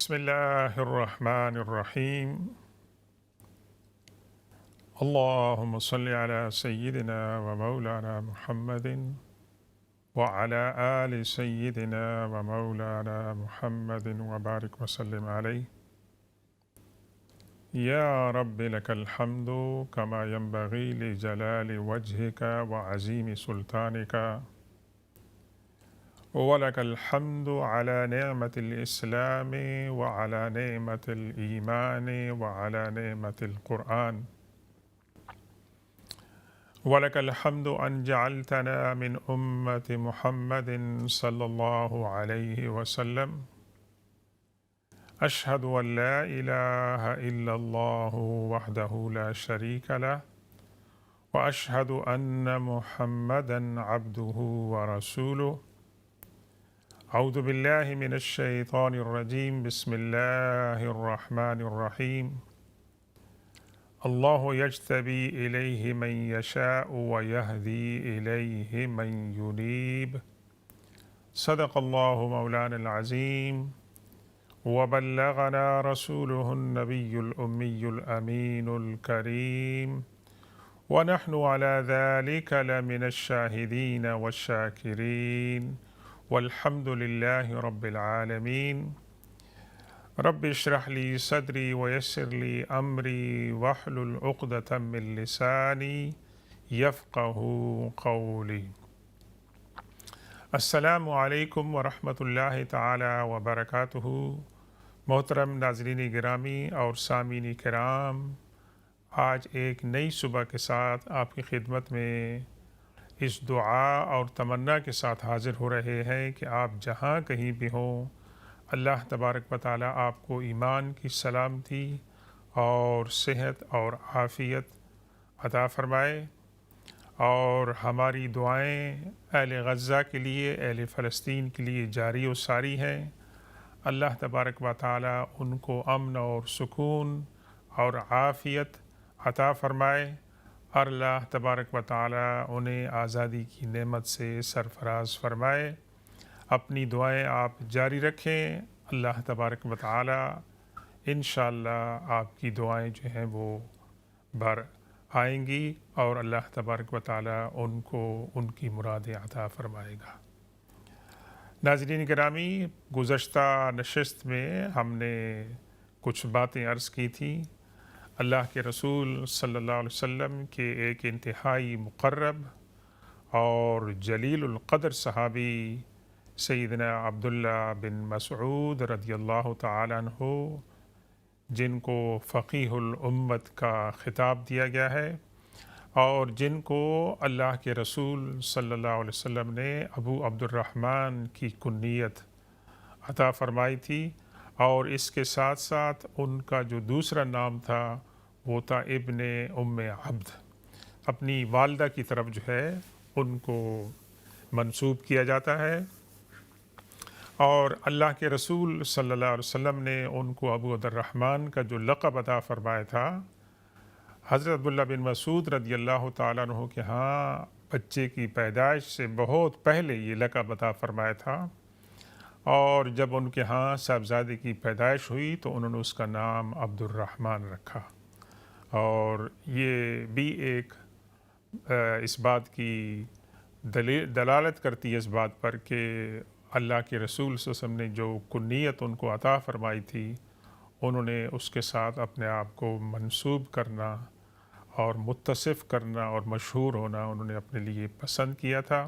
بسم الله الرحمن الرحيم. اللهم صل على سيدنا ومولانا محمد وعلى آل سيدنا ومولانا محمد وبارك وسلم عليه. يا رب لك الحمد كما ينبغي لجلال وجهك وعظيم سلطانك، ولك الحمد على نعمة الإسلام وعلى نعمة الإيمان وعلى نعمة القرآن، ولك الحمد أن جعلتنا من أمة محمد صلى الله عليه وسلم. أشهد أن لا إله إلا الله وحده لا شريك له، وأشهد أن محمدا عبده ورسوله. أعوذ بالله من الشيطان الرجيم. بسم الله الرحمن الرحيم. الله يجتبي إليه من يشاء ويهدي إليه من ينيب. صدق الله مولانا العظيم، وبلغنا رسوله النبي الأمي الأمين الكريم، ونحن على ذلك لمن الشاهدين والشاكرين، والحمد لله رب العالمين. رب اشرح لي صدري ويسر لي أمري واحلل عقدة من لساني يفقه قولي. السلام علیکم ورحمۃ اللہ تعالی وبرکاتہ۔ محترم ناظرین گرامی اور سامعین کرام، آج ایک نئی صبح کے ساتھ آپ کی خدمت میں اس دعا اور تمنا کے ساتھ حاضر ہو رہے ہیں کہ آپ جہاں کہیں بھی ہوں، اللہ تبارک و تعالیٰ آپ کو ایمان کی سلامتی اور صحت اور عافیت عطا فرمائے، اور ہماری دعائیں اہل غزہ کے لیے، اہل فلسطین کے لیے جاری و ساری ہیں۔ اللہ تبارک و تعالیٰ ان کو امن اور سکون اور عافیت عطا فرمائے، اور اللہ تبارک و تعالیٰ انہیں آزادی کی نعمت سے سرفراز فرمائے۔ اپنی دعائیں آپ جاری رکھیں، اللہ تبارک و تعالیٰ انشاءاللہ آپ کی دعائیں جو ہیں وہ بر آئیں گی، اور اللہ تبارک و تعالیٰ ان کو ان کی مرادیں عطا فرمائے گا۔ ناظرین گرامی، گزشتہ نشست میں ہم نے کچھ باتیں عرض کی تھیں۔ اللہ کے رسول صلی اللہ علیہ وسلم کے ایک انتہائی مقرب اور جلیل القدر صحابی سیدنا عبداللہ بن مسعود رضی اللہ تعالیٰ عنہ، جن کو فقیہ الامت کا خطاب دیا گیا ہے، اور جن کو اللہ کے رسول صلی اللہ علیہ وسلم نے ابو عبد الرحمن کی کنیت عطا فرمائی تھی، اور اس کے ساتھ ساتھ ان کا جو دوسرا نام تھا وہ تھا ابن ام عبد۔ اپنی والدہ کی طرف جو ہے ان کو منسوب کیا جاتا ہے، اور اللہ کے رسول صلی اللہ علیہ وسلم نے ان کو ابو عبد الرحمن کا جو لقب عطا فرمایا تھا، حضرت عبداللہ بن مسعود رضی اللہ تعالیٰ عنہ کے ہاں بچے کی پیدائش سے بہت پہلے یہ لقب عطا فرمایا تھا، اور جب ان کے ہاں صاحبزادے کی پیدائش ہوئی تو انہوں نے اس کا نام عبد الرحمن رکھا۔ اور یہ بھی ایک اس بات کی دلالت کرتی ہے اس بات پر کہ اللہ کے رسول صلی اللہ علیہ وسلم نے جو کنیت ان کو عطا فرمائی تھی، انہوں نے اس کے ساتھ اپنے آپ کو منسوب کرنا اور متصف کرنا اور مشہور ہونا انہوں نے اپنے لیے پسند کیا تھا۔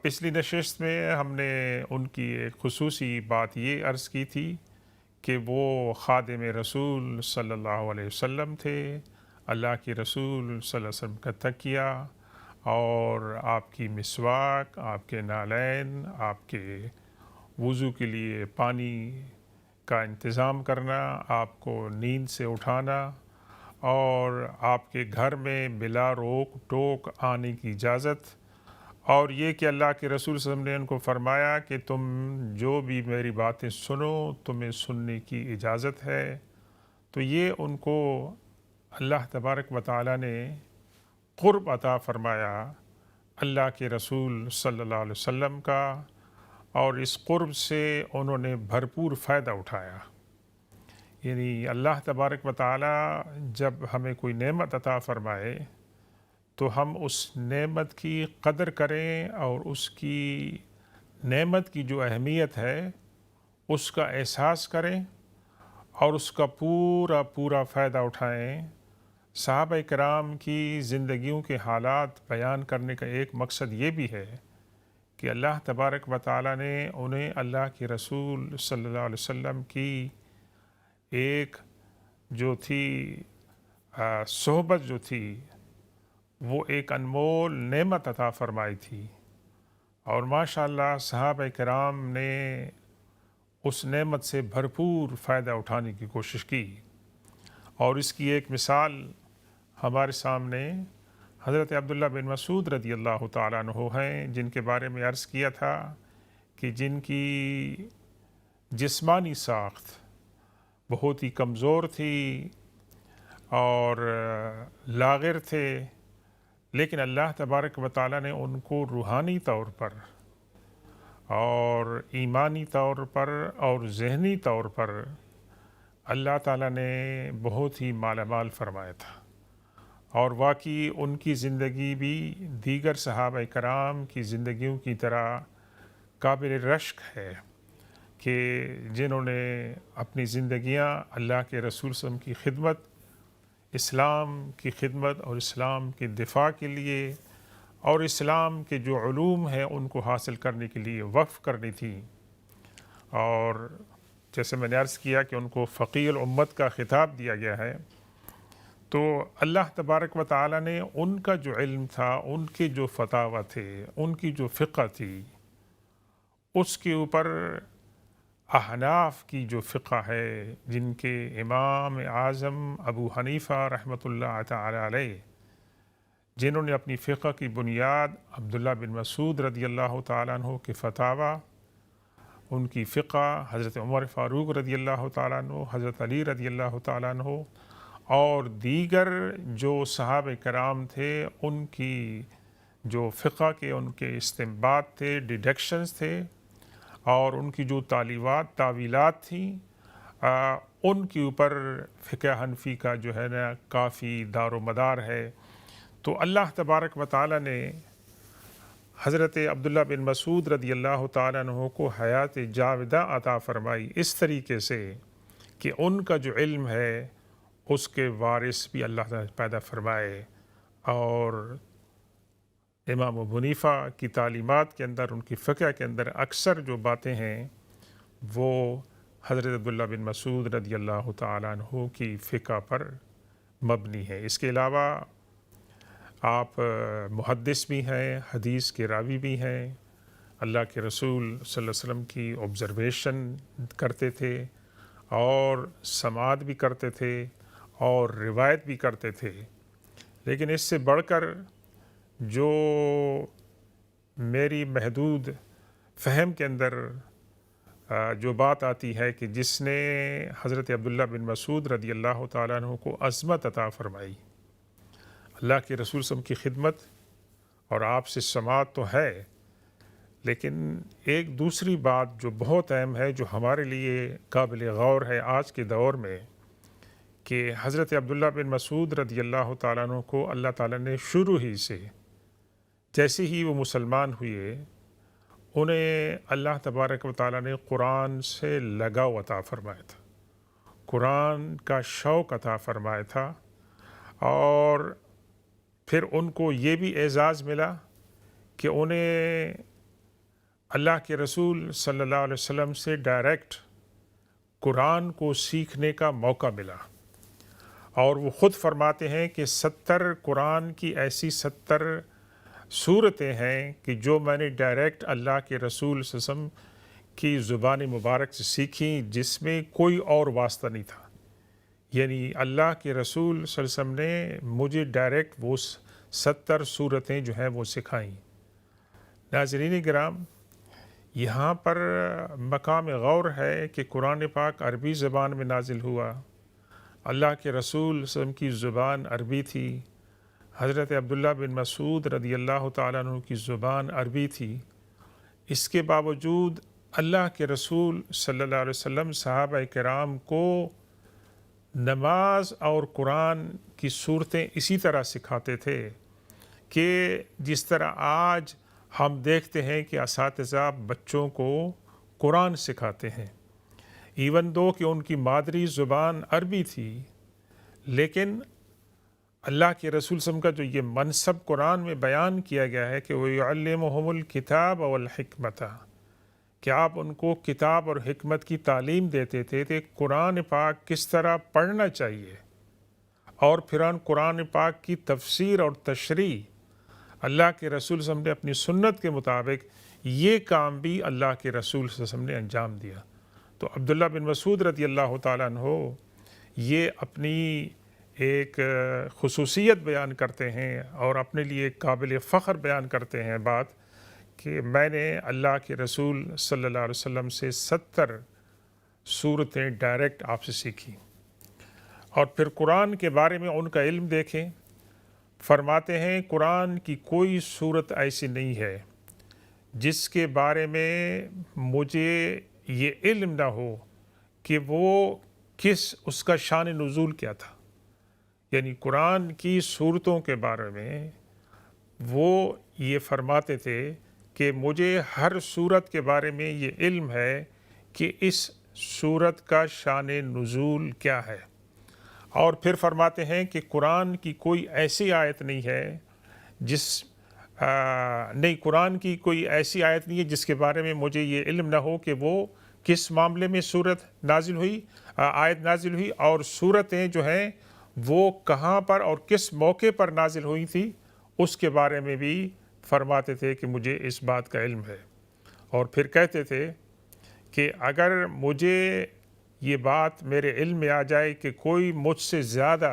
پچھلی نشست میں ہم نے ان کی ایک خصوصی بات یہ عرض کی تھی کہ وہ خادم رسول صلی اللہ علیہ وسلم تھے، اللہ کے رسول صلی اللہ علیہ وسلم کا تکیہ اور آپ کی مسواک، آپ کے نالین، آپ کے وضو کے لیے پانی کا انتظام کرنا، آپ کو نیند سے اٹھانا، اور آپ کے گھر میں بلا روک ٹوک آنے کی اجازت، اور یہ کہ اللہ کے رسول صلی اللہ علیہ وسلم نے ان کو فرمایا کہ تم جو بھی میری باتیں سنو تمہیں سننے کی اجازت ہے۔ تو یہ ان کو اللہ تبارک و تعالیٰ نے قرب عطا فرمایا اللہ کے رسول صلی اللہ علیہ وسلم کا، اور اس قرب سے انہوں نے بھرپور فائدہ اٹھایا۔ یعنی اللہ تبارک و تعالی جب ہمیں کوئی نعمت عطا فرمائے تو ہم اس نعمت کی قدر کریں اور اس کی نعمت کی جو اہمیت ہے اس کا احساس کریں اور اس کا پورا پورا فائدہ اٹھائیں۔ صحابہ کرام کی زندگیوں کے حالات بیان کرنے کا ایک مقصد یہ بھی ہے کہ اللہ تبارک و تعالیٰ نے انہیں اللہ کے رسول صلی اللہ علیہ وسلم کی ایک جو تھی صحبت جو تھی وہ ایک انمول نعمت عطا فرمائی تھی، اور ماشاءاللہ صحابہ کرام نے اس نعمت سے بھرپور فائدہ اٹھانے کی کوشش کی۔ اور اس کی ایک مثال ہمارے سامنے حضرت عبداللہ بن مسعود رضی اللہ تعالیٰ عنہ ہیں، جن کے بارے میں عرض کیا تھا کہ جن کی جسمانی ساخت بہت ہی کمزور تھی اور لاغر تھے، لیکن اللہ تبارک و تعالیٰ نے ان کو روحانی طور پر اور ایمانی طور پر اور ذہنی طور پر اللہ تعالیٰ نے بہت ہی مالا مال فرمایا تھا۔ اور واقعی ان کی زندگی بھی دیگر صحابہ کرام کی زندگیوں کی طرح قابل رشک ہے کہ جنہوں نے اپنی زندگیاں اللہ کے رسول صلی اللہ علیہ وسلم کی خدمت، اسلام کی خدمت اور اسلام کے دفاع کے لیے اور اسلام کے جو علوم ہیں ان کو حاصل کرنے کے لیے وقف کرنی تھی۔ اور جیسے میں نے عرض کیا کہ ان کو فقیہ الامت کا خطاب دیا گیا ہے، تو اللہ تبارک و تعالیٰ نے ان کا جو علم تھا، ان کے جو فتاوی تھے، ان کی جو فقہ تھی، اس کے اوپر احناف کی جو فقہ ہے جن کے امام اعظم ابو حنیفہ رحمۃ اللہ تعالی علیہ، جنہوں نے اپنی فقہ کی بنیاد عبداللہ بن مسعود رضی اللہ تعالیٰ عنہ کے فتاوی، ان کی فقہ، حضرت عمر فاروق رضی اللہ تعالیٰ عنہ، حضرت علی رضی اللہ تعالیٰ عنہ اور دیگر جو صحابہ کرام تھے، ان کی جو فقہ کے ان کے استنباط تھے، ڈیڈکشنز تھے، اور ان کی جو تعویلات تھیں، ان کے اوپر فقہ حنفی کا جو ہے نا کافی دار و مدار ہے۔ تو اللہ تبارک و تعالیٰ نے حضرت عبداللہ بن مسعود رضی اللہ تعالیٰ عنہ کو حیات جاودہ عطا فرمائی اس طریقے سے کہ ان کا جو علم ہے اس کے وارث بھی اللہ تعالیٰ پیدا فرمائے، اور امام ابو حنیفہ کی تعلیمات کے اندر، ان کی فقہ کے اندر اکثر جو باتیں ہیں وہ حضرت عبداللہ بن مسعود رضی اللہ تعالیٰ عنہ کی فقہ پر مبنی ہے۔ اس کے علاوہ آپ محدث بھی ہیں، حدیث کے راوی بھی ہیں، اللہ کے رسول صلی اللہ علیہ وسلم کی آبزرویشن کرتے تھے اور سماعت بھی کرتے تھے اور روایت بھی کرتے تھے۔ لیکن اس سے بڑھ کر جو میری محدود فہم کے اندر جو بات آتی ہے کہ جس نے حضرت عبداللہ بن مسعود رضی اللہ تعالیٰ عنہ کو عظمت عطا فرمائی، اللہ کے رسول صلی اللہ علیہ وسلم کی خدمت اور آپ سے سماعت تو ہے، لیکن ایک دوسری بات جو بہت اہم ہے، جو ہمارے لیے قابل غور ہے آج کے دور میں، کہ حضرت عبداللہ بن مسعود رضی اللہ تعالیٰ عنہ کو اللہ تعالیٰ نے شروع ہی سے جیسے ہی وہ مسلمان ہوئے، انہیں اللہ تبارک و تعالیٰ نے قرآن سے لگاؤ عطا فرمایا تھا، قرآن کا شوق عطا فرمایا تھا، اور پھر ان کو یہ بھی اعزاز ملا کہ انہیں اللہ کے رسول صلی اللہ علیہ وسلم سے ڈائریکٹ قرآن کو سیکھنے کا موقع ملا، اور وہ خود فرماتے ہیں کہ 70 قرآن کی ایسی 70 صورتیں ہیں کہ جو میں نے ڈائریکٹ اللہ کے رسول صلی اللہ علیہ وسلم کی زبان مبارک سے سیکھی، جس میں کوئی اور واسطہ نہیں تھا۔ یعنی اللہ کے رسول صلی اللہ علیہ وسلم نے مجھے ڈائریکٹ وہ 70 صورتیں جو ہیں وہ سکھائیں۔ ناظرین کرام، یہاں پر مقام غور ہے کہ قرآن پاک عربی زبان میں نازل ہوا، اللہ کے رسول صلی اللہ علیہ وسلم کی زبان عربی تھی، حضرت عبداللہ بن مسعود رضی اللہ تعالیٰ عنہ کی زبان عربی تھی، اس کے باوجود اللہ کے رسول صلی اللہ علیہ وسلم صحابہ کرام کو نماز اور قرآن کی صورتیں اسی طرح سکھاتے تھے کہ جس طرح آج ہم دیکھتے ہیں کہ اساتذہ بچوں کو قرآن سکھاتے ہیں، ایون دو کہ ان کی مادری زبان عربی تھی، لیکن اللہ کے رسول صلی اللہ علیہ وسلم کا جو یہ منصب قرآن میں بیان کیا گیا ہے کہ وَيُعَلِّمُهُمُ الْكِتَابَ وَالْحِكْمَةَ، کہ آپ ان کو کتاب اور حکمت کی تعلیم دیتے تھے کہ قرآن پاک کس طرح پڑھنا چاہیے، اور پھر قرآن پاک کی تفسیر اور تشریح اللہ کے رسول صلی اللہ علیہ وسلم نے اپنی سنت کے مطابق یہ کام بھی اللہ کے رسول صلی اللہ علیہ وسلم نے انجام دیا۔ تو عبداللہ بن مسعود رضی اللہ تعالیٰ عنہ یہ اپنی ایک خصوصیت بیان کرتے ہیں اور اپنے لیے ایک قابل فخر بیان کرتے ہیں بات کہ میں نے اللہ کے رسول صلی اللہ علیہ وسلم سے 70 صورتیں ڈائریکٹ آپ سے سیکھی۔ اور پھر قرآن کے بارے میں ان کا علم دیکھیں، فرماتے ہیں قرآن کی کوئی صورت ایسی نہیں ہے جس کے بارے میں مجھے یہ علم نہ ہو کہ وہ اس کا شان نزول کیا تھا۔ یعنی قرآن کی صورتوں کے بارے میں وہ یہ فرماتے تھے کہ مجھے ہر صورت کے بارے میں یہ علم ہے کہ اس صورت کا شان نزول کیا ہے۔ اور پھر فرماتے ہیں کہ قرآن کی کوئی ایسی آیت نہیں ہے قرآن کی کوئی ایسی آیت نہیں ہے جس کے بارے میں مجھے یہ علم نہ ہو کہ وہ کس معاملے میں آیت نازل ہوئی اور صورتیں جو ہیں وہ کہاں پر اور کس موقع پر نازل ہوئی تھی، اس کے بارے میں بھی فرماتے تھے کہ مجھے اس بات کا علم ہے۔ اور پھر کہتے تھے کہ اگر مجھے یہ بات میرے علم میں آ جائے کہ کوئی مجھ سے زیادہ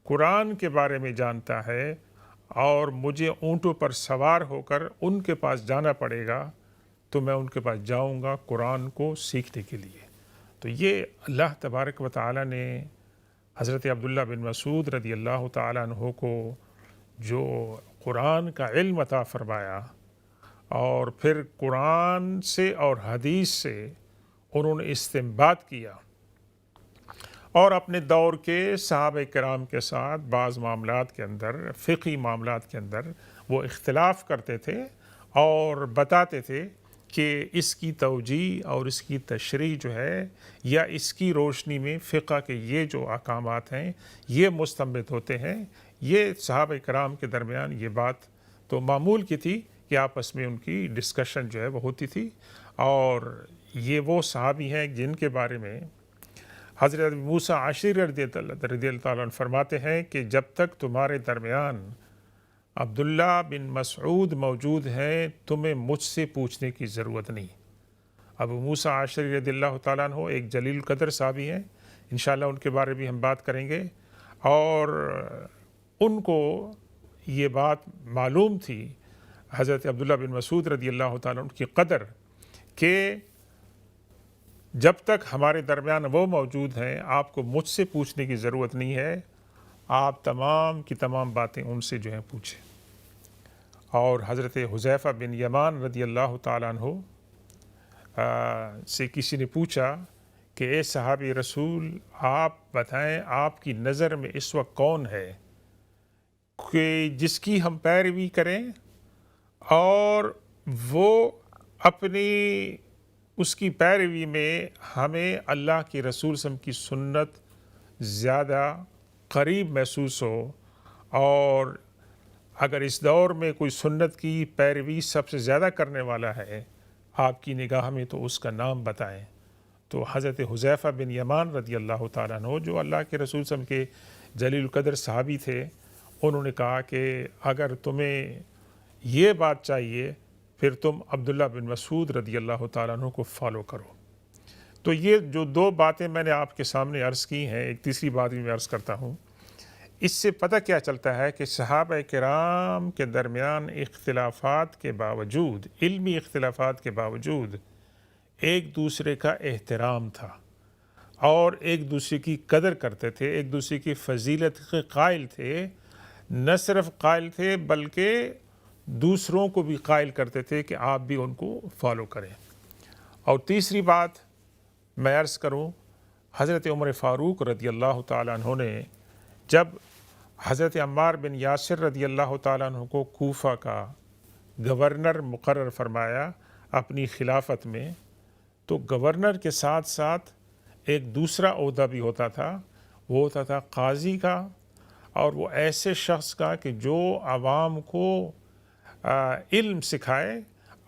قرآن کے بارے میں جانتا ہے اور مجھے اونٹوں پر سوار ہو کر ان کے پاس جانا پڑے گا تو میں ان کے پاس جاؤں گا قرآن کو سیکھنے کے لیے۔ تو یہ اللہ تبارک و تعالیٰ نے حضرت عبداللہ بن مسعود رضی اللہ تعالیٰ عنہ کو جو قرآن کا علم عطا فرمایا اور پھر قرآن سے اور حدیث سے انہوں نے استنباط کیا اور اپنے دور کے صحابہ کرام کے ساتھ بعض معاملات کے اندر، فقہی معاملات کے اندر وہ اختلاف کرتے تھے اور بتاتے تھے کہ اس کی توجیہ اور اس کی تشریح جو ہے یا اس کی روشنی میں فقہ کے یہ جو احکامات ہیں یہ مستنبط ہوتے ہیں۔ یہ صحابہ کرام کے درمیان یہ بات تو معمول کی تھی کہ آپس میں ان کی ڈسکشن جو ہے وہ ہوتی تھی، اور یہ وہ صحابی ہیں جن کے بارے میں حضرت موسیٰ عاشری رضی اللہ تعالیٰ عنہ فرماتے ہیں کہ جب تک تمہارے درمیان عبداللہ بن مسعود موجود ہیں تمہیں مجھ سے پوچھنے کی ضرورت نہیں۔ ابو موسیٰ عاشری رضی اللہ تعالیٰ عنہ ایک جلیل القدر صحابی ہیں، انشاءاللہ ان کے بارے بھی ہم بات کریں گے، اور ان کو یہ بات معلوم تھی حضرت عبداللہ بن مسعود رضی اللہ تعالیٰ عنہ کی قدر کہ جب تک ہمارے درمیان وہ موجود ہیں آپ کو مجھ سے پوچھنے کی ضرورت نہیں ہے، آپ تمام کی تمام باتیں ان سے جو ہیں پوچھیں۔ اور حضرت حذیفہ بن یمان رضی اللہ تعالیٰ عنہ سے کسی نے پوچھا کہ اے صحابی رسول آپ بتائیں آپ کی نظر میں اس وقت کون ہے کہ جس کی ہم پیروی کریں اور وہ اپنی اس کی پیروی میں ہمیں اللہ کے رسول صلی اللہ علیہ وسلم کی سنت زیادہ قریب محسوس ہو، اور اگر اس دور میں کوئی سنت کی پیروی سب سے زیادہ کرنے والا ہے آپ کی نگاہ میں تو اس کا نام بتائیں۔ تو حضرت حذیفہ بن یمان رضی اللہ تعالیٰ عنہ جو اللہ کے رسول صلی اللہ علیہ وسلم کے جلیل القدر صحابی تھے، انہوں نے کہا کہ اگر تمہیں یہ بات چاہیے پھر تم عبداللہ بن مسعود رضی اللہ تعالیٰ عنہ کو فالو کرو۔ تو یہ جو دو باتیں میں نے آپ کے سامنے عرض کی ہیں، ایک تیسری بات بھی میں عرض کرتا ہوں۔ اس سے پتہ کیا چلتا ہے کہ صحابہ کرام کے درمیان اختلافات کے باوجود، علمی اختلافات کے باوجود ایک دوسرے کا احترام تھا اور ایک دوسرے کی قدر کرتے تھے، ایک دوسرے کی فضیلت کے قائل تھے، نہ صرف قائل تھے بلکہ دوسروں کو بھی قائل کرتے تھے کہ آپ بھی ان کو فالو کریں۔ اور تیسری بات میں عرض کروں، حضرت عمر فاروق رضی اللہ تعالیٰ عنہ نے جب حضرت عمار بن یاسر رضی اللہ تعالیٰ عنہ کو کوفہ کا گورنر مقرر فرمایا اپنی خلافت میں، تو گورنر کے ساتھ ساتھ ایک دوسرا عہدہ بھی ہوتا تھا، وہ ہوتا تھا قاضی کا، اور وہ ایسے شخص کا کہ جو عوام کو علم سکھائے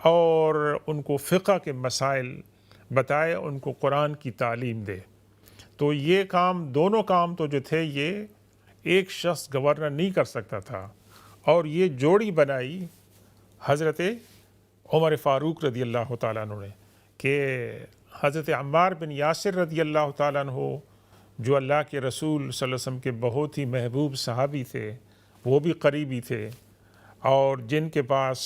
اور ان کو فقہ کے مسائل بتائے، ان کو قرآن کی تعلیم دے۔ تو یہ کام، دونوں کام تو جو تھے یہ ایک شخص گورنر نہیں کر سکتا تھا، اور یہ جوڑی بنائی حضرت عمر فاروق رضی اللہ تعالیٰ عنہ نے کہ حضرت عمار بن یاسر رضی اللہ تعالیٰ عنہ جو اللہ کے رسول صلی اللہ علیہ وسلم کے بہت ہی محبوب صحابی تھے، وہ بھی قریبی تھے، اور جن کے پاس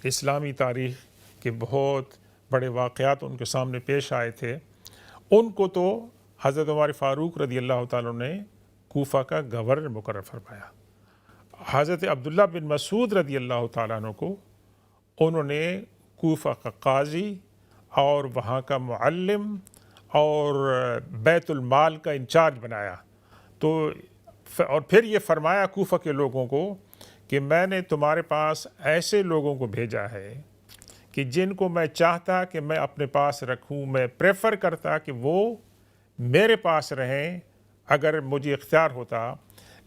اسلامی تاریخ کے بہت بڑے واقعات ان کے سامنے پیش آئے تھے، ان کو تو حضرت عمر فاروق رضی اللہ تعالیٰ نے کوفہ کا گورنر مقرر فرمایا۔ حضرت عبداللہ بن مسعود رضی اللہ تعالیٰ عنہ کو انہوں نے کوفہ کا قاضی اور وہاں کا معلم اور بیت المال کا انچارج بنایا۔ تو اور پھر یہ فرمایا کوفہ کے لوگوں کو کہ میں نے تمہارے پاس ایسے لوگوں کو بھیجا ہے کہ جن کو میں چاہتا کہ میں اپنے پاس رکھوں، میں پریفر کرتا کہ وہ میرے پاس رہیں اگر مجھے اختیار ہوتا،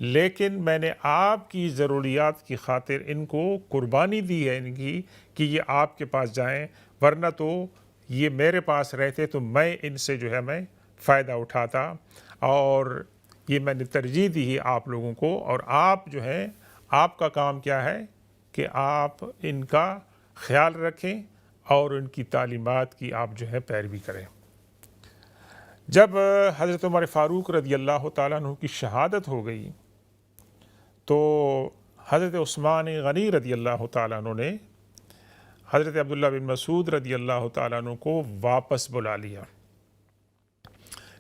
لیکن میں نے آپ کی ضروریات کی خاطر ان کو قربانی دی ہے ان کی کہ یہ آپ کے پاس جائیں، ورنہ تو یہ میرے پاس رہتے تو میں ان سے جو ہے میں فائدہ اٹھاتا، اور یہ میں نے ترجیح دی ہے آپ لوگوں کو، اور آپ جو ہے آپ کا کام کیا ہے کہ آپ ان کا خیال رکھیں اور ان کی تعلیمات کی آپ جو ہے پیروی کریں۔ جب حضرت عمر فاروق رضی اللہ تعالیٰ عنہ کی شہادت ہو گئی تو حضرت عثمان غنی رضی اللہ تعالیٰ عنہ نے حضرت عبداللہ بن مسعود رضی اللہ تعالیٰ عنہ کو واپس بلا لیا۔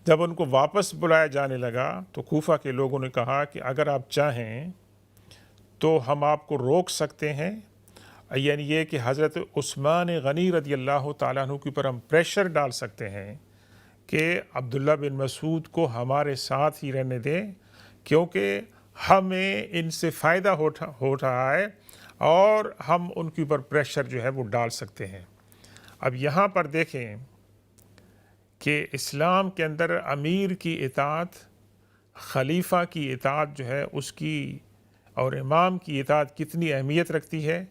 جب ان کو واپس بلایا جانے لگا تو کوفہ کے لوگوں نے کہا کہ اگر آپ چاہیں تو ہم آپ کو روک سکتے ہیں، یعنی یہ کہ حضرت عثمان غنی رضی اللہ تعالیٰ عنہ کے اوپر ہم پریشر ڈال سکتے ہیں کہ عبداللہ بن مسعود کو ہمارے ساتھ ہی رہنے دیں، کیونکہ ہمیں ان سے فائدہ ہو رہا ہے اور ہم ان کے اوپر پریشر جو ہے وہ ڈال سکتے ہیں۔ اب یہاں پر دیکھیں کہ اسلام کے اندر امیر کی اطاعت، خلیفہ کی اطاعت جو ہے اس کی اور امام کی اطاعت کتنی اہمیت رکھتی ہے۔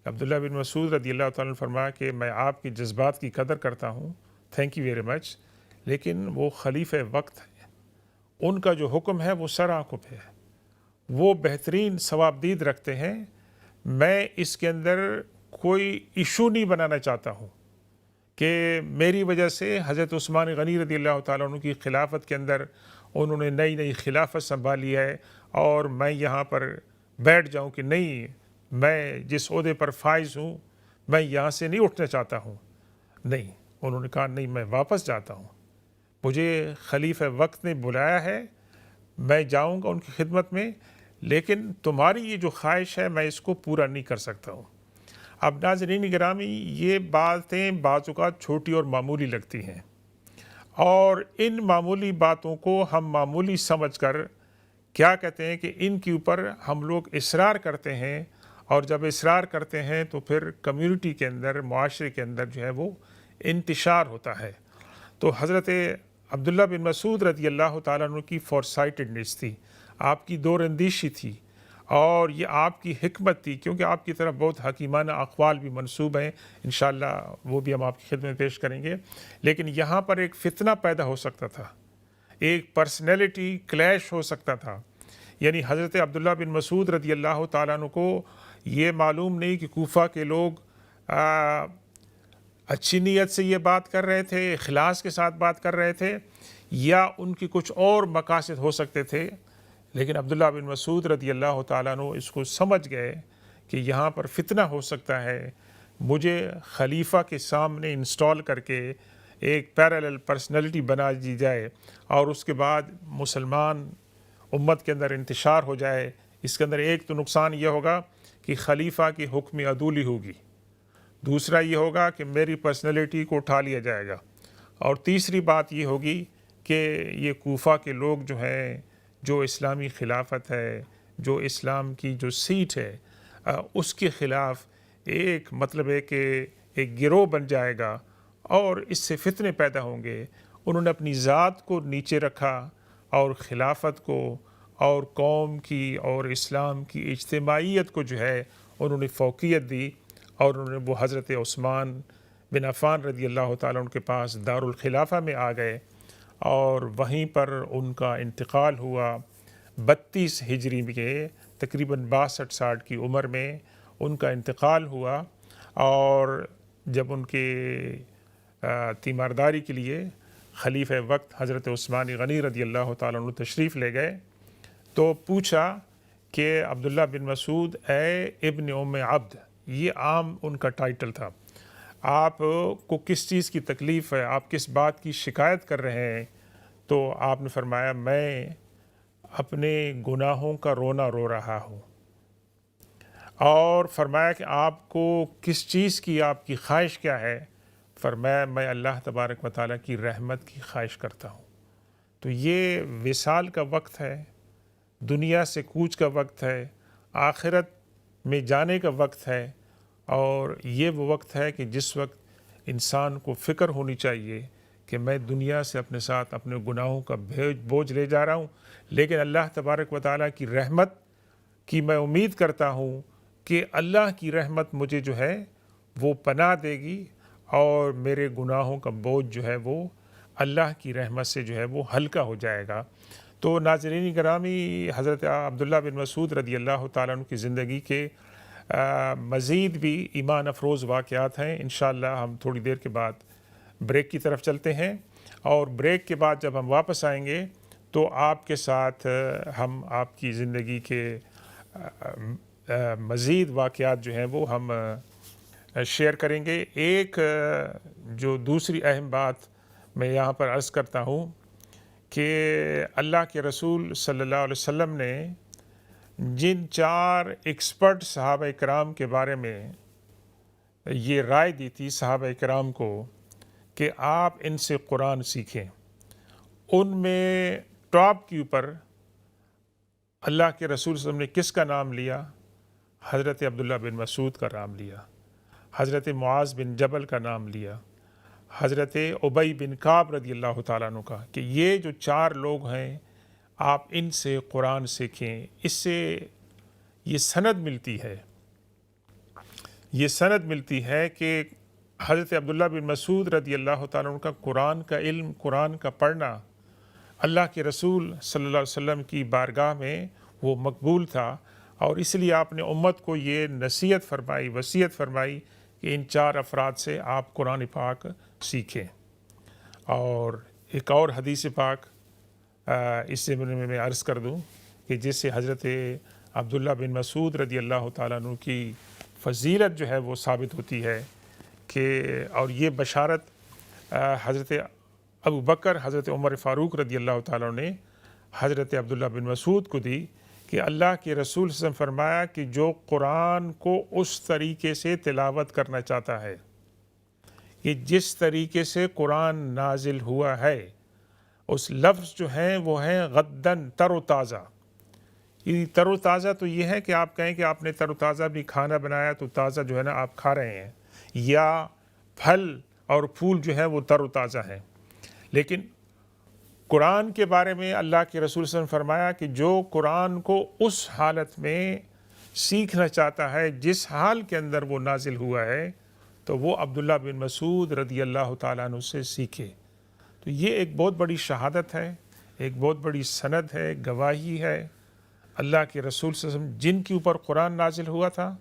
عبداللہ بن مسعود رضی اللہ تعالیٰ نے فرمایا کہ میں آپ کے جذبات کی قدر کرتا ہوں، تھینک یو ویری مچ، لیکن وہ خلیفہ وقت ہے، ان کا جو حکم ہے وہ سر آنکھوں پہ ہے، وہ بہترین ثوابدید رکھتے ہیں، میں اس کے اندر کوئی ایشو نہیں بنانا چاہتا ہوں کہ میری وجہ سے حضرت عثمان غنی رضی اللہ تعالیٰ عنہ کی خلافت کے اندر انہوں نے نئی خلافت سنبھالی ہے اور میں یہاں پر بیٹھ جاؤں کہ نہیں، میں جس عہدے پر فائز ہوں میں یہاں سے نہیں اٹھنا چاہتا ہوں۔ نہیں، انہوں نے کہا نہیں، میں واپس جاتا ہوں، مجھے خلیفہ وقت نے بلایا ہے، میں جاؤں گا ان کی خدمت میں، لیکن تمہاری یہ جو خواہش ہے میں اس کو پورا نہیں کر سکتا ہوں۔ اب ناظرین گرامی، یہ باتیں بعض اوقات چھوٹی اور معمولی لگتی ہیں، اور ان معمولی باتوں کو ہم معمولی سمجھ کر کیا کہتے ہیں کہ ان کے اوپر ہم لوگ اصرار کرتے ہیں، اور جب اصرار کرتے ہیں تو پھر کمیونٹی کے اندر، معاشرے کے اندر جو ہے وہ انتشار ہوتا ہے۔ تو حضرت عبداللہ بن مسعود رضی اللہ تعالیٰ عنہ کی فور سائٹڈنس تھی، آپ کی دور اندیشی تھی، اور یہ آپ کی حکمت تھی، کیونکہ آپ کی طرف بہت حکیمانہ اقوال بھی منسوب ہیں، انشاءاللہ وہ بھی ہم آپ کی خدمت میں پیش کریں گے، لیکن یہاں پر ایک فتنہ پیدا ہو سکتا تھا، ایک پرسنالٹی کلیش ہو سکتا تھا۔ یعنی حضرت عبداللہ بن مسعود رضی اللہ تعالیٰ عنہ کو یہ معلوم نہیں کہ کوفہ کے لوگ اچھی نیت سے یہ بات کر رہے تھے، اخلاص کے ساتھ بات کر رہے تھے، یا ان کی کچھ اور مقاصد ہو سکتے تھے، لیکن عبداللہ بن مسعود رضی اللہ تعالیٰ عنہ اس کو سمجھ گئے کہ یہاں پر فتنہ ہو سکتا ہے، مجھے خلیفہ کے سامنے انسٹال کر کے ایک پیرالل پرسنالٹی بنا دی جائے اور اس کے بعد مسلمان امت کے اندر انتشار ہو جائے۔ اس کے اندر ایک تو نقصان یہ ہوگا کہ خلیفہ کی حکم عدولی ہوگی، دوسرا یہ ہوگا کہ میری پرسنالٹی کو اٹھا لیا جائے گا، اور تیسری بات یہ ہوگی کہ یہ کوفہ کے لوگ جو ہیں، جو اسلامی خلافت ہے، جو اسلام کی جو سیٹ ہے، اس کے خلاف ایک مطلب ہے کہ ایک گروہ بن جائے گا اور اس سے فتنے پیدا ہوں گے۔ انہوں نے اپنی ذات کو نیچے رکھا اور خلافت کو اور قوم کی اور اسلام کی اجتماعیت کو جو ہے انہوں نے فوقیت دی، اور انہوں نے وہ حضرت عثمان بن عفان رضی اللہ تعالیٰ عنہ کے پاس دارالخلافہ میں آ گئے، اور وہیں پر ان کا انتقال ہوا 32 ہجری میں، تقریباً 62-63 کی عمر میں ان کا انتقال ہوا۔ اور جب ان کے تیمارداری کے لیے خلیفہ وقت حضرت عثمان غنی رضی اللہ تعالیٰ عنہ تشریف لے گئے تو پوچھا کہ عبداللہ بن مسعود اے ابن ام عبد، یہ عام ان کا ٹائٹل تھا، آپ کو کس چیز کی تکلیف ہے، آپ کس بات کی شکایت کر رہے ہیں؟ تو آپ نے فرمایا میں اپنے گناہوں کا رونا رو رہا ہوں، اور فرمایا کہ آپ کو کس چیز کی، آپ کی خواہش کیا ہے؟ فرمایا میں اللہ تبارک و تعالیٰ کی رحمت کی خواہش کرتا ہوں۔ تو یہ وصال کا وقت ہے، دنیا سے کوچ کا وقت ہے، آخرت میں جانے کا وقت ہے، اور یہ وہ وقت ہے کہ جس وقت انسان کو فکر ہونی چاہیے کہ میں دنیا سے اپنے ساتھ اپنے گناہوں کا بوجھ لے جا رہا ہوں، لیکن اللہ تبارک و تعالیٰ کی رحمت کی میں امید کرتا ہوں کہ اللہ کی رحمت مجھے جو ہے وہ پناہ دے گی، اور میرے گناہوں کا بوجھ جو ہے وہ اللہ کی رحمت سے جو ہے وہ ہلکا ہو جائے گا۔ تو ناظرین گرامی، حضرت عبداللہ بن مسعود رضی اللہ تعالیٰ عنہ کی زندگی کے مزید بھی ایمان افروز واقعات ہیں۔ انشاءاللہ ہم تھوڑی دیر کے بعد بریک کی طرف چلتے ہیں، اور بریک کے بعد جب ہم واپس آئیں گے تو آپ کے ساتھ ہم آپ کی زندگی کے مزید واقعات جو ہیں وہ ہم شیئر کریں گے۔ ایک جو دوسری اہم بات میں یہاں پر عرض کرتا ہوں کہ اللہ کے رسول صلی اللہ علیہ وسلم نے جن 4 ایکسپرٹ صحابہ کرام کے بارے میں یہ رائے دی تھی صحابہ کرام کو کہ آپ ان سے قرآن سیکھیں، ان میں ٹاپ کے اوپر اللہ کے رسول صلی اللہ علیہ وسلم نے کس کا نام لیا؟ حضرت عبداللہ بن مسعود کا نام لیا، حضرت معاذ بن جبل کا نام لیا، حضرت ابی بن کعب رضی اللہ تعالیٰ عنہ کا، کہ یہ جو 4 لوگ ہیں آپ ان سے قرآن سیکھیں۔ اس سے یہ سند ملتی ہے کہ حضرت عبداللہ بن مسعود رضی اللہ تعالیٰ عنہ کا قرآن کا علم، قرآن کا پڑھنا اللہ کے رسول صلی اللہ علیہ وسلم کی بارگاہ میں وہ مقبول تھا، اور اس لیے آپ نے امت کو یہ نصیحت فرمائی، وصیت فرمائی کہ ان 4 افراد سے آپ قرآن پاک سیکھیں۔ اور ایک اور حدیث پاک اس سے میں عرض کر دوں کہ جس سے حضرت عبداللہ بن مسعود رضی اللہ تعالیٰ عنہ کی فضیلت جو ہے وہ ثابت ہوتی ہے کہ، اور یہ بشارت حضرت ابو بکر، حضرت عمر فاروق رضی اللہ تعالیٰ عنہ نے حضرت عبداللہ بن مسعود کو دی کہ اللہ کے رسول صلی اللہ علیہ وسلم فرمایا کہ جو قرآن کو اس طریقے سے تلاوت کرنا چاہتا ہے کہ جس طریقے سے قرآن نازل ہوا ہے، اس لفظ جو ہیں وہ ہیں غدن، تر و تازہ۔ یہ تر و تازہ تو یہ ہے کہ آپ کہیں کہ آپ نے تر و تازہ بھی کھانا بنایا تو تازہ جو ہے نا آپ کھا رہے ہیں، یا پھل اور پھول جو ہے وہ تر و تازہ ہیں۔ لیکن قرآن کے بارے میں اللہ کے رسول صلی اللہ علیہ وسلم فرمایا کہ جو قرآن کو اس حالت میں سیکھنا چاہتا ہے جس حال کے اندر وہ نازل ہوا ہے، تو وہ عبداللہ بن مسعود رضی اللہ تعالیٰ عنہ سے سیکھے۔ تو یہ ایک بہت بڑی شہادت ہے، ایک بہت بڑی سند ہے، گواہی ہے اللہ کے رسول صلی اللہ علیہ وسلم جن کے اوپر قرآن نازل ہوا تھا،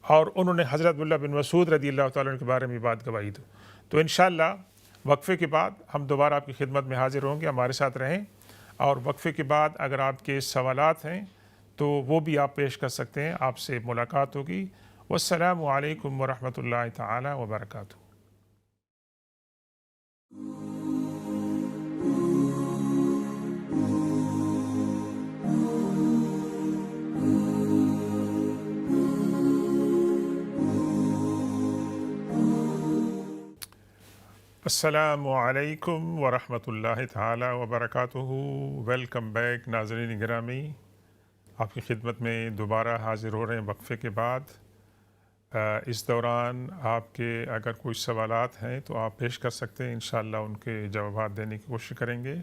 اور انہوں نے حضرت عبداللہ بن مسعود رضی اللہ تعالیٰ عنہ کے بارے میں بات گواہی دی۔ تو انشاءاللہ وقفے کے بعد ہم دوبارہ آپ کی خدمت میں حاضر ہوں گے، ہمارے ساتھ رہیں، اور وقفے کے بعد اگر آپ کے سوالات ہیں تو وہ بھی آپ پیش کر سکتے ہیں، آپ سے ملاقات ہوگی۔ والسلام علیکم ورحمۃ اللہ تعالی وبرکاتہ۔ السلام علیکم ورحمۃ اللہ تعالی وبرکاتہ۔ ویلکم بیک ناظرین گرامی، آپ کی خدمت میں دوبارہ حاضر ہو رہے ہیں وقفے کے بعد۔ اس دوران آپ کے اگر کوئی سوالات ہیں تو آپ پیش کر سکتے ہیں، انشاءاللہ ان کے جوابات دینے کی کوشش کریں گے۔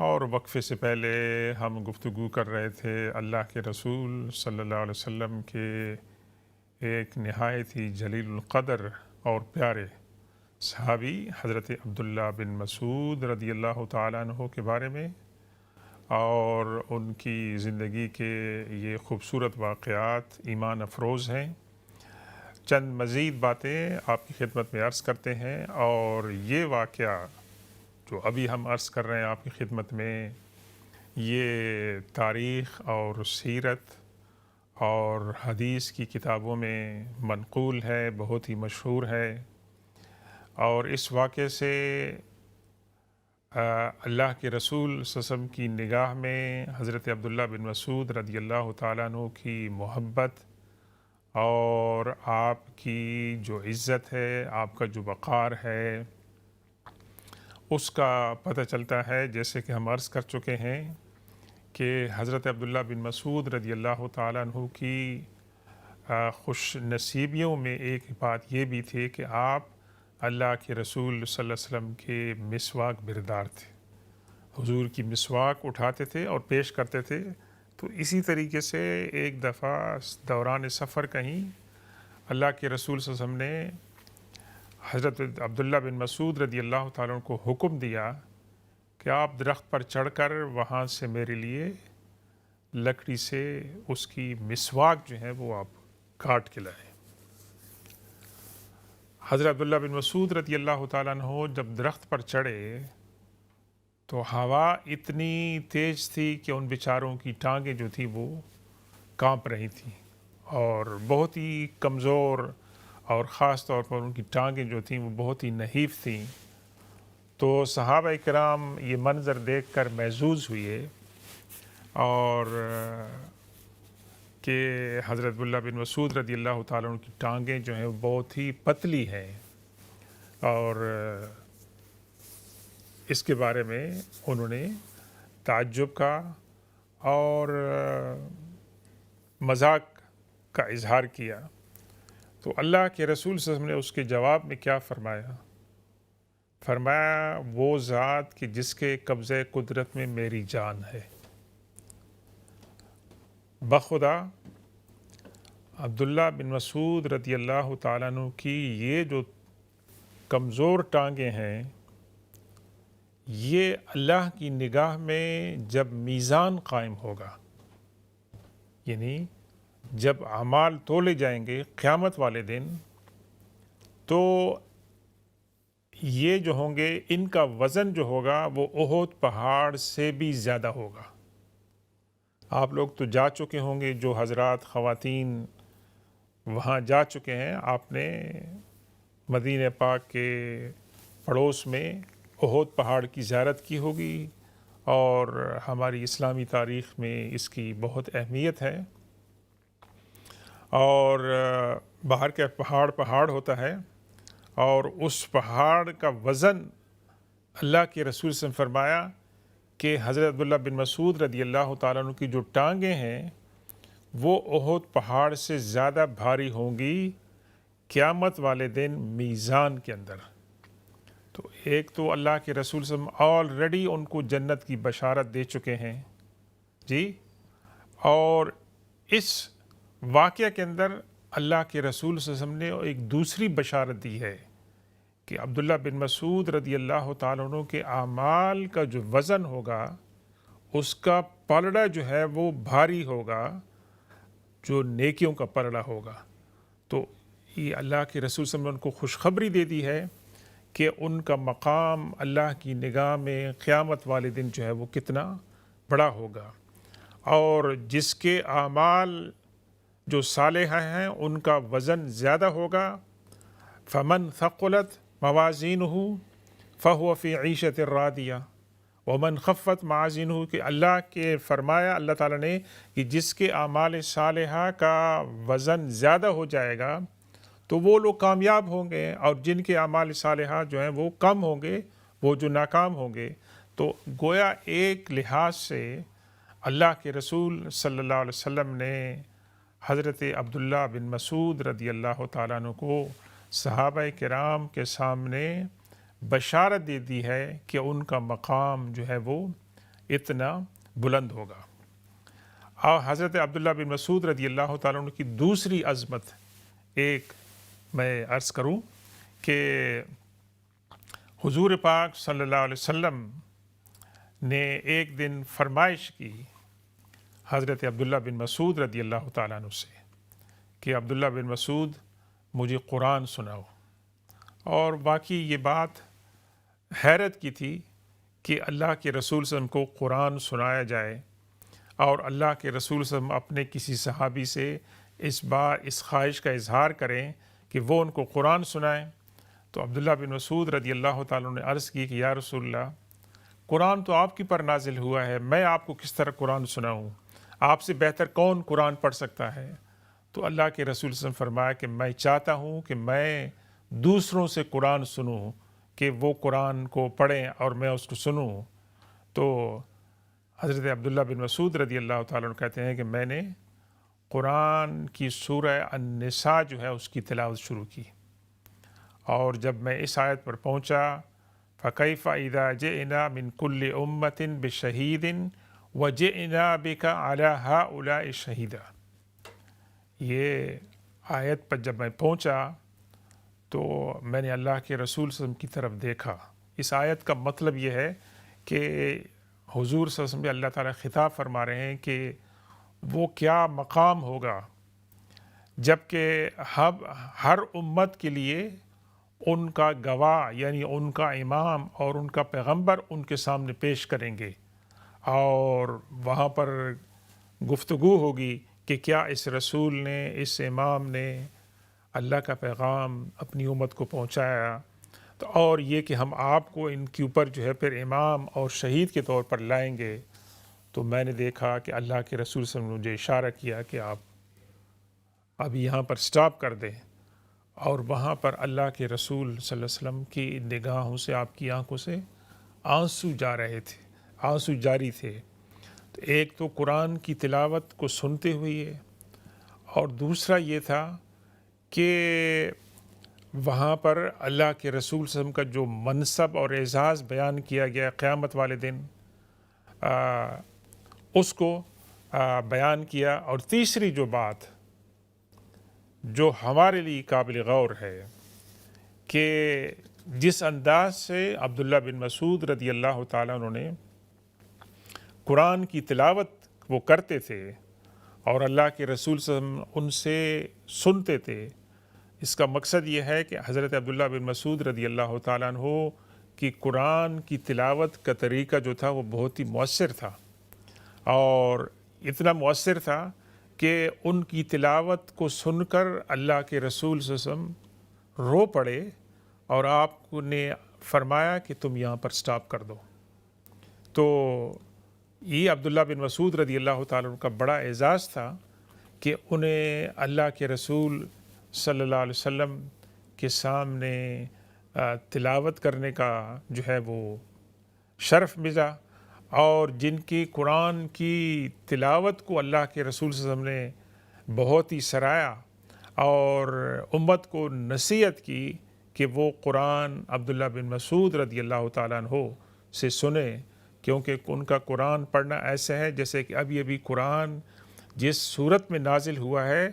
اور وقفے سے پہلے ہم گفتگو کر رہے تھے اللہ کے رسول صلی اللہ علیہ وسلم کے ایک نہایت ہی جلیل القدر اور پیارے صحابی حضرت عبداللہ بن مسعود رضی اللہ تعالیٰ عنہ کے بارے میں، اور ان کی زندگی کے یہ خوبصورت واقعات ایمان افروز ہیں۔ چند مزید باتیں آپ کی خدمت میں عرض کرتے ہیں، اور یہ واقعہ جو ابھی ہم عرض کر رہے ہیں آپ کی خدمت میں، یہ تاریخ اور سیرت اور حدیث کی کتابوں میں منقول ہے، بہت ہی مشہور ہے۔ اور اس واقعے سے اللہ کے رسول صلی اللہ علیہ وسلم کی نگاہ میں حضرت عبداللہ بن مسعود رضی اللہ تعالیٰ عنہ کی محبت اور آپ کی جو عزت ہے، آپ کا جو وقار ہے، اس کا پتہ چلتا ہے۔ جیسے کہ ہم عرض کر چکے ہیں کہ حضرت عبداللہ بن مسعود رضی اللہ تعالیٰ عنہ کی خوش نصیبیوں میں ایک بات یہ بھی تھی کہ آپ اللہ کے رسول صلی اللہ علیہ وسلم کے مسواک بردار تھے، حضور کی مسواک اٹھاتے تھے اور پیش کرتے تھے۔ تو اسی طریقے سے ایک دفعہ دوران سفر کہیں اللہ کے رسول صلی اللہ علیہ وسلم نے حضرت عبداللہ بن مسعود رضی اللہ تعالیٰ عنہ کو حکم دیا کہ آپ درخت پر چڑھ کر وہاں سے میرے لیے لکڑی سے اس کی مسواک جو ہے وہ آپ کاٹ کے لائیں۔ حضرت عبداللہ بن مسعود رضی اللہ تعالیٰ عنہ جب درخت پر چڑھے تو ہوا اتنی تیز تھی کہ ان بیچاروں کی ٹانگیں جو تھیں وہ کانپ رہی تھیں، اور بہت ہی کمزور، اور خاص طور پر ان کی ٹانگیں جو تھیں وہ بہت ہی نحیف تھیں۔ تو صحابہ کرام یہ منظر دیکھ کر محظوظ ہوئے، اور کہ حضرت عبداللہ بن مسعود رضی اللہ تعالیٰ عنہ کی ٹانگیں جو ہیں بہت ہی پتلی ہیں، اور اس کے بارے میں انہوں نے تعجب کا اور مذاق کا اظہار کیا۔ تو اللہ کے رسول صلی اللہ علیہ وسلم نے اس کے جواب میں کیا فرمایا؟ فرمایا وہ ذات کہ جس کے قبضہ قدرت میں میری جان ہے، بخدا عبداللہ بن مسعود رضی اللہ تعالیٰ عنہ کی یہ جو کمزور ٹانگیں ہیں، یہ اللہ کی نگاہ میں جب میزان قائم ہوگا، یعنی جب اعمال تولے جائیں گے قیامت والے دن، تو یہ جو ہوں گے ان کا وزن جو ہوگا وہ احد پہاڑ سے بھی زیادہ ہوگا۔ آپ لوگ تو جا چکے ہوں گے، جو حضرات خواتین وہاں جا چکے ہیں، آپ نے مدینہ پاک کے پڑوس میں احد پہاڑ کی زیارت کی ہوگی، اور ہماری اسلامی تاریخ میں اس کی بہت اہمیت ہے۔ اور باہر کا پہاڑ ہوتا ہے، اور اس پہاڑ کا وزن اللہ کے رسول سے فرمایا کہ حضرت عبداللہ بن مسعود رضی اللہ تعالیٰ عنہ کی جو ٹانگیں ہیں وہ احد پہاڑ سے زیادہ بھاری ہوں گی قیامت والے دن میزان کے اندر۔ تو ایک تو اللہ کے رسول صلی اللہ علیہ وسلم آلریڈی ان کو جنت کی بشارت دے چکے ہیں جی، اور اس واقعہ کے اندر اللہ کے رسول صلی اللہ علیہ وسلم نے ایک دوسری بشارت دی ہے کہ عبداللہ بن مسعود رضی اللہ تعالیٰ عنہ کے اعمال کا جو وزن ہوگا، اس کا پلڑا جو ہے وہ بھاری ہوگا، جو نیکیوں کا پلڑا ہوگا۔ تو یہ اللہ کے رسول صلی اللہ علیہ وسلم نے ان کو خوشخبری دے دی ہے کہ ان کا مقام اللہ کی نگاہ میں قیامت والے دن جو ہے وہ کتنا بڑا ہوگا، اور جس کے اعمال جو صالحہ ہیں ان کا وزن زیادہ ہوگا۔ فمن ثقلت موازینہ فہو فی عیشۃ راضیہ ومن خفت موازینہ، کہ اللہ کے فرمایا اللہ تعالیٰ نے کہ جس کے اعمال صالحہ کا وزن زیادہ ہو جائے گا تو وہ لوگ کامیاب ہوں گے، اور جن کے اعمال صالحہ جو ہیں وہ کم ہوں گے، وہ جو ناکام ہوں گے۔ تو گویا ایک لحاظ سے اللہ کے رسول صلی اللہ علیہ وسلم نے حضرت عبداللہ بن مسعود رضی اللہ تعالیٰ عنہ کو صحابہ کرام کے سامنے بشارت دے دی ہے کہ ان کا مقام جو ہے وہ اتنا بلند ہوگا۔ اور حضرت عبداللہ بن مسعود رضی اللہ تعالیٰ عنہ کی دوسری عظمت ایک میں عرض کروں کہ حضور پاک صلی اللہ علیہ وسلم نے ایک دن فرمائش کی حضرت عبداللہ بن مسعود رضی اللہ تعالیٰ عنہ سے کہ عبداللہ بن مسعود مجھے قرآن سناؤ۔ اور باقی یہ بات حیرت کی تھی کہ اللہ کے رسول صلی اللہ علیہ وسلم کو قرآن سنایا جائے، اور اللہ کے رسول صلی اللہ علیہ وسلم اپنے کسی صحابی سے اس خواہش کا اظہار کریں کہ وہ ان کو قرآن سنائیں۔ تو عبداللہ بن مسعود رضی اللہ تعالیٰ نے عرض کی کہ یا رسول اللہ، قرآن تو آپ کی پر نازل ہوا ہے، میں آپ کو کس طرح قرآن سناؤں؟ آپ سے بہتر کون قرآن پڑھ سکتا ہے؟ تو اللہ کے رسول صلی اللہ علیہ وسلم فرمایا کہ میں چاہتا ہوں کہ میں دوسروں سے قرآن سنوں، کہ وہ قرآن کو پڑھیں اور میں اس کو سنوں۔ تو حضرت عبداللہ بن مسعود رضی اللہ تعالیٰ عنہ کہتے ہیں کہ میں نے قرآن کی سورہ النساء جو ہے اس کی تلاوت شروع کی، اور جب میں اس آیت پر پہنچا فَكَيْفَ إِذَا جِئْنَا مِنْ كُلِّ أُمَّةٍ بِشَهِيدٍ وَجِئْنَا بِكَ عَلَى هَؤُلَاءِ شَهِيدًا، یہ آیت پر جب میں پہنچا تو میں نے اللہ کے رسول صلی اللہ علیہ وسلم کی طرف دیکھا۔ اس آیت کا مطلب یہ ہے کہ حضور صلی اللہ علیہ وسلم اللہ تعالیٰ خطاب فرما رہے ہیں کہ وہ کیا مقام ہوگا جب کہ ہر امت کے لیے ان کا گواہ یعنی ان کا امام اور ان کا پیغمبر ان کے سامنے پیش کریں گے، اور وہاں پر گفتگو ہوگی کہ کیا اس رسول نے، اس امام نے اللہ کا پیغام اپنی امت کو پہنچایا، تو اور یہ کہ ہم آپ کو ان کے اوپر جو ہے پھر امام اور شہید کے طور پر لائیں گے۔ تو میں نے دیکھا کہ اللہ کے رسول صلی اللہ علیہ وسلم نے مجھے اشارہ کیا کہ آپ اب یہاں پر سٹاپ کر دیں، اور وہاں پر اللہ کے رسول صلی اللہ علیہ وسلم کی نگاہوں سے، آپ کی آنکھوں سے آنسو جا رہے تھے، آنسو جاری تھے۔ تو ایک تو قرآن کی تلاوت کو سنتے ہوئے، اور دوسرا یہ تھا کہ وہاں پر اللہ کے رسول صلی اللہ علیہ وسلم کا جو منصب اور اعزاز بیان کیا گیا قیامت والے دن، اس کو بیان کیا۔ اور تیسری جو بات جو ہمارے لیے قابل غور ہے کہ جس انداز سے عبداللہ بن مسعود رضی اللہ تعالیٰ عنہ نے قرآن کی تلاوت وہ کرتے تھے اور اللہ کے رسول صلی اللہ علیہ وسلم ان سے سنتے تھے، اس کا مقصد یہ ہے کہ حضرت عبداللہ بن مسعود رضی اللہ تعالیٰ عنہ کی قرآن کی تلاوت کا طریقہ جو تھا وہ بہت ہی مؤثر تھا، اور اتنا مؤثر تھا کہ ان کی تلاوت کو سن کر اللہ کے رسول صلی اللہ علیہ وسلم رو پڑے، اور آپ نے فرمایا کہ تم یہاں پر سٹاپ کر دو۔ تو یہ عبداللہ بن مسعود رضی اللہ تعالیٰ عنہ کا بڑا اعزاز تھا کہ انہیں اللہ کے رسول صلی اللہ علیہ وسلم کے سامنے تلاوت کرنے کا جو ہے وہ شرف ملا، اور جن کی قرآن کی تلاوت کو اللہ کے رسول صلی اللہ علیہ وسلم نے بہت ہی سراہا اور امت کو نصیحت کی کہ وہ قرآن عبداللہ بن مسعود رضی اللہ تعالیٰ عنہ سے سنیں، کیونکہ ان کا قرآن پڑھنا ایسا ہے جیسے کہ ابھی قرآن جس صورت میں نازل ہوا ہے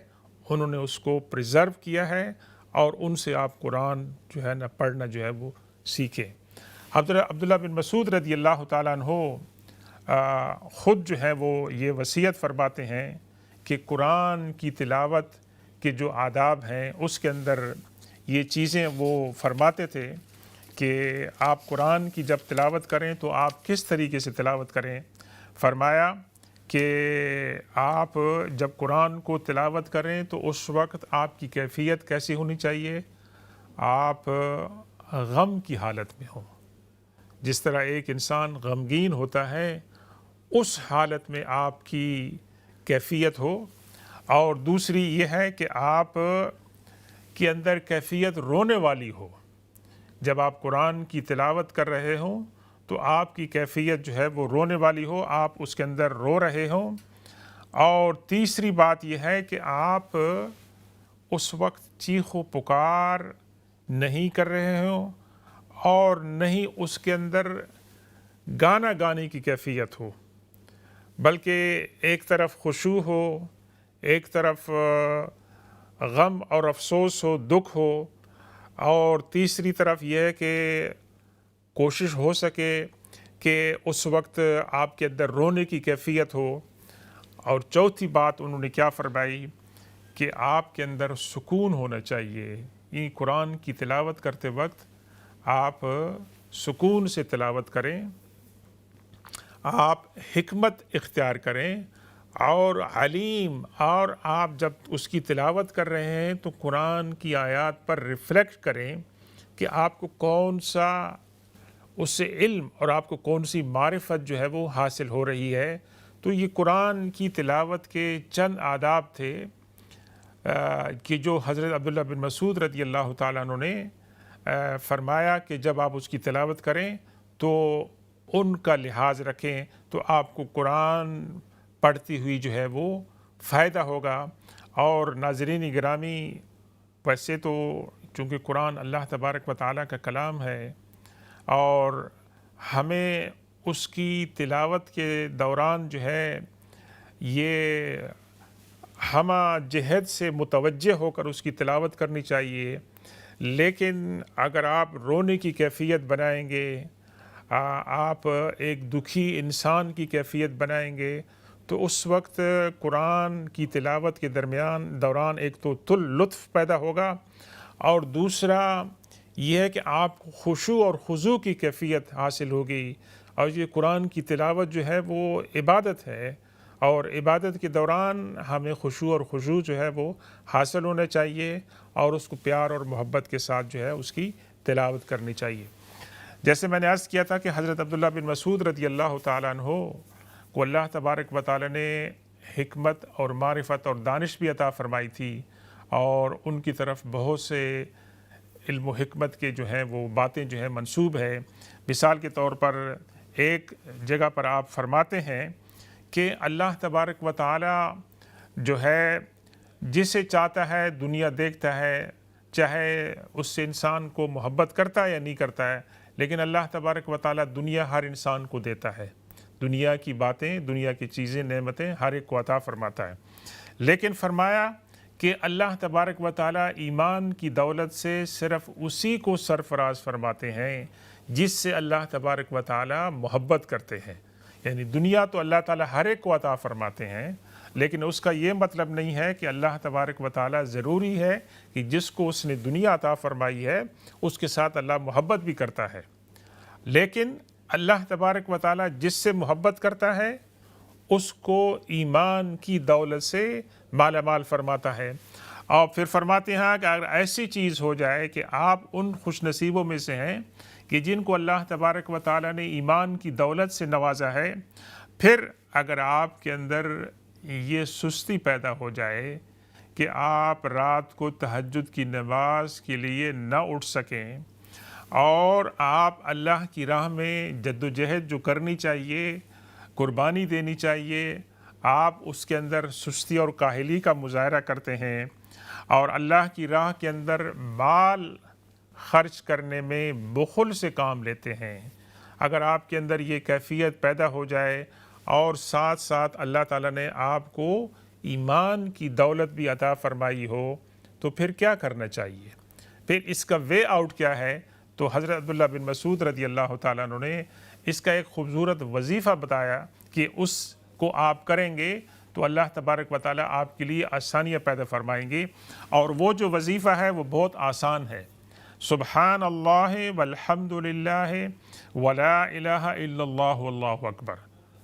انہوں نے اس کو پریزرو کیا ہے، اور ان سے آپ قرآن جو ہے نا پڑھنا جو ہے وہ سیکھیں۔ عبداللہ بن مسعود رضی اللہ تعالیٰ عنہ خود جو ہے وہ یہ وصیت فرماتے ہیں کہ قرآن کی تلاوت کے جو آداب ہیں اس کے اندر یہ چیزیں وہ فرماتے تھے کہ آپ قرآن کی جب تلاوت کریں تو آپ کس طریقے سے تلاوت کریں۔ فرمایا کہ آپ جب قرآن کو تلاوت کریں تو اس وقت آپ کی کیفیت کیسی ہونی چاہیے؟ آپ غم کی حالت میں ہوں، جس طرح ایک انسان غمگین ہوتا ہے اس حالت میں آپ کی کیفیت ہو۔ اور دوسری یہ ہے کہ آپ کے اندر کیفیت رونے والی ہو، جب آپ قرآن کی تلاوت کر رہے ہوں تو آپ کی کیفیت جو ہے وہ رونے والی ہو، آپ اس کے اندر رو رہے ہوں۔ اور تیسری بات یہ ہے کہ آپ اس وقت چیخ و پکار نہیں کر رہے ہوں اور نہیں اس کے اندر گانا گانے کی کیفیت ہو، بلکہ ایک طرف خشوع ہو، ایک طرف غم اور افسوس ہو، دکھ ہو، اور تیسری طرف یہ ہے کہ کوشش ہو سکے کہ اس وقت آپ کے اندر رونے کی کیفیت ہو۔ اور چوتھی بات انہوں نے کیا فرمائی کہ آپ کے اندر سکون ہونا چاہیے، یہ قرآن کی تلاوت کرتے وقت آپ سکون سے تلاوت کریں، آپ حکمت اختیار کریں، اور علیم، اور آپ جب اس کی تلاوت کر رہے ہیں تو قرآن کی آیات پر ریفلیکٹ کریں کہ آپ کو کون سا اس سے علم اور آپ کو کون سی معرفت جو ہے وہ حاصل ہو رہی ہے۔ تو یہ قرآن کی تلاوت کے چند آداب تھے کہ جو حضرت عبداللہ بن مسعود رضی اللہ تعالیٰ عنہ نے فرمایا کہ جب آپ اس کی تلاوت کریں تو ان کا لحاظ رکھیں تو آپ کو قرآن پڑھتی ہوئی جو ہے وہ فائدہ ہوگا۔ اور ناظرین گرامی، ویسے تو چونکہ قرآن اللہ تبارک و تعالیٰ کا کلام ہے اور ہمیں اس کی تلاوت کے دوران جو ہے یہ ہمہ جہد سے متوجہ ہو کر اس کی تلاوت کرنی چاہیے، لیکن اگر آپ رونے کی کیفیت بنائیں گے، آپ ایک دکھی انسان کی کیفیت بنائیں گے، تو اس وقت قرآن کی تلاوت کے دوران ایک تو لطف پیدا ہوگا، اور دوسرا یہ ہے کہ آپ کو خشوع اور خضوع کی کیفیت حاصل ہوگی۔ اور یہ قرآن کی تلاوت جو ہے وہ عبادت ہے، اور عبادت کے دوران ہمیں خشوع اور خضوع جو ہے وہ حاصل ہونا چاہیے، اور اس کو پیار اور محبت کے ساتھ جو ہے اس کی تلاوت کرنی چاہیے۔ جیسے میں نے عرض کیا تھا کہ حضرت عبداللہ بن مسعود رضی اللہ تعالیٰ عنہ کو اللہ تبارک و تعالیٰ نے حکمت اور معرفت اور دانش بھی عطا فرمائی تھی، اور ان کی طرف بہت سے علم و حکمت کے جو ہیں وہ باتیں جو ہیں منسوب ہے۔ مثال کے طور پر ایک جگہ پر آپ فرماتے ہیں کہ اللہ تبارک و تعالیٰ جو ہے جسے چاہتا ہے دنیا دیکھتا ہے، چاہے اس سے انسان کو محبت کرتا ہے یا نہیں کرتا ہے، لیکن اللہ تبارک و تعالیٰ دنیا ہر انسان کو دیتا ہے، دنیا کی باتیں، دنیا کی چیزیں، نعمتیں ہر ایک کو عطا فرماتا ہے۔ لیکن فرمایا کہ اللہ تبارک و تعالیٰ ایمان کی دولت سے صرف اسی کو سرفراز فرماتے ہیں جس سے اللہ تبارک و تعالیٰ محبت کرتے ہیں۔ یعنی دنیا تو اللہ تعالیٰ ہر ایک کو عطا فرماتے ہیں، لیکن اس کا یہ مطلب نہیں ہے کہ اللہ تبارک و تعالیٰ ضروری ہے کہ جس کو اس نے دنیا عطا فرمائی ہے اس کے ساتھ اللہ محبت بھی کرتا ہے، لیکن اللہ تبارک و تعالیٰ جس سے محبت کرتا ہے اس کو ایمان کی دولت سے مالا مال فرماتا ہے۔ اور پھر فرماتے ہیں کہ اگر ایسی چیز ہو جائے کہ آپ ان خوش نصیبوں میں سے ہیں کہ جن کو اللہ تبارک و تعالیٰ نے ایمان کی دولت سے نوازا ہے، پھر اگر آپ کے اندر یہ سستی پیدا ہو جائے کہ آپ رات کو تہجد کی نماز کے لیے نہ اٹھ سکیں، اور آپ اللہ کی راہ میں جد و جہد جو کرنی چاہیے، قربانی دینی چاہیے، آپ اس کے اندر سستی اور کاہلی کا مظاہرہ کرتے ہیں، اور اللہ کی راہ کے اندر مال خرچ کرنے میں بخل سے کام لیتے ہیں، اگر آپ کے اندر یہ کیفیت پیدا ہو جائے اور ساتھ ساتھ اللہ تعالیٰ نے آپ کو ایمان کی دولت بھی عطا فرمائی ہو، تو پھر کیا کرنا چاہیے؟ پھر اس کا وے آؤٹ کیا ہے؟ تو حضرت عبداللہ بن مسعود رضی اللہ تعالیٰ عنہ نے اس کا ایک خوبصورت وظیفہ بتایا کہ اس کو آپ کریں گے تو اللہ تبارک و تعالیٰ آپ کے لیے آسانیاں پیدا فرمائیں گے، اور وہ جو وظیفہ ہے وہ بہت آسان ہے۔ سبحان اللہ والحمد للہ ولا الہ الا اللہ واللہ اکبر،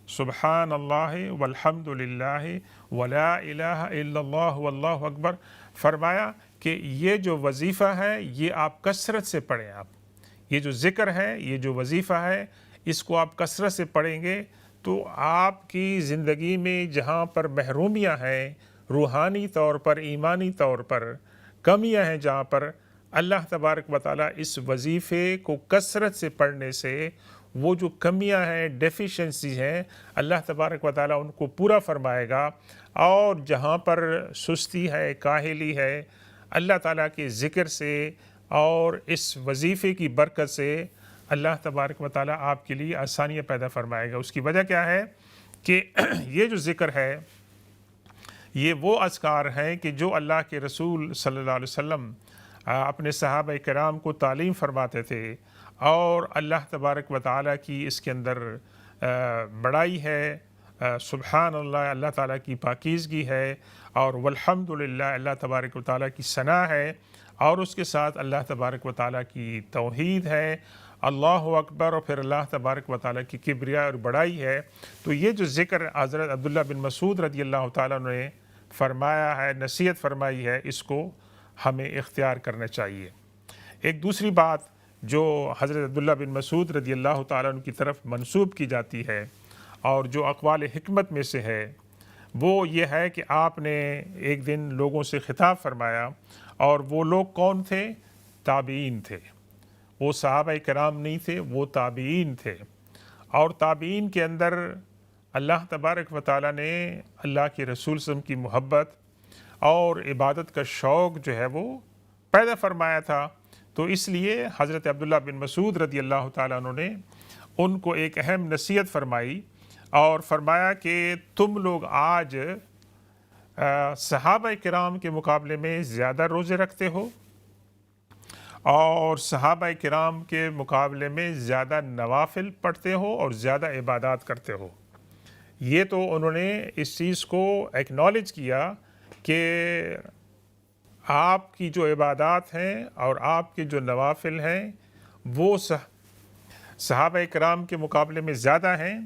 سبحان اللہ والحمد للہ ولا الہ الا اللہ واللہ اکبر۔ فرمایا کہ یہ جو وظیفہ ہے یہ آپ کثرت سے پڑھیں، آپ یہ جو ذکر ہے، یہ جو وظیفہ ہے، اس کو آپ کثرت سے پڑھیں گے تو آپ کی زندگی میں جہاں پر محرومیاں ہیں، روحانی طور پر، ایمانی طور پر کمیاں ہیں جہاں پر اللہ تبارک و تعالیٰ اس وظیفے کو کثرت سے پڑھنے سے وہ جو کمیاں ہیں، ڈیفیشنسی ہیں، اللہ تبارک و تعالیٰ ان کو پورا فرمائے گا، اور جہاں پر سستی ہے، کاہلی ہے، اللہ تعالیٰ کے ذکر سے اور اس وظیفے کی برکت سے اللہ تبارک و تعالیٰ آپ کے لیے آسانیاں پیدا فرمائے گا۔ اس کی وجہ کیا ہے کہ یہ جو ذکر ہے یہ وہ اذکار ہیں کہ جو اللہ کے رسول صلی اللہ علیہ وسلم اپنے صحابہ کرام کو تعلیم فرماتے تھے، اور اللہ تبارک و تعالیٰ کی اس کے اندر بڑائی ہے، سبحان اللہ، اللہ تعالیٰ کی پاکیزگی ہے، اور والحمدللہ، اللہ تبارک و تعالیٰ کی ثنا ہے، اور اس کے ساتھ اللہ تبارک و تعالیٰ کی توحید ہے، اللہ اکبر، اور پھر اللہ تبارک و تعالیٰ کی کبریاء اور بڑائی ہے۔ تو یہ جو ذکر حضرت عبداللہ بن مسعود رضی اللہ تعالیٰ نے فرمایا ہے، نصیحت فرمائی ہے، اس کو ہمیں اختیار کرنا چاہیے۔ ایک دوسری بات جو حضرت عبداللہ بن مسعود رضی اللہ تعالیٰ عنہ کی طرف منسوب کی جاتی ہے اور جو اقوال حکمت میں سے ہے، وہ یہ ہے کہ آپ نے ایک دن لوگوں سے خطاب فرمایا، اور وہ لوگ کون تھے؟ تابعین تھے۔ وہ صحابہ کرام نہیں تھے، وہ تابعین تھے، اور تابعین کے اندر اللہ تبارک و تعالیٰ نے اللہ کے رسول صلی اللہ علیہ وسلم کی محبت اور عبادت کا شوق جو ہے وہ پیدا فرمایا تھا۔ تو اس لیے حضرت عبداللہ بن مسعود رضی اللہ تعالیٰ عنہ نے ان کو ایک اہم نصیحت فرمائی، اور فرمایا کہ تم لوگ آج صحابہ کرام کے مقابلے میں زیادہ روزے رکھتے ہو، اور صحابہ کرام کے مقابلے میں زیادہ نوافل پڑھتے ہو اور زیادہ عبادات کرتے ہو۔ یہ تو انہوں نے اس چیز کو ایکنالج کیا کہ آپ کی جو عبادات ہیں اور آپ کے جو نوافل ہیں وہ صحابہ کرام کے مقابلے میں زیادہ ہیں،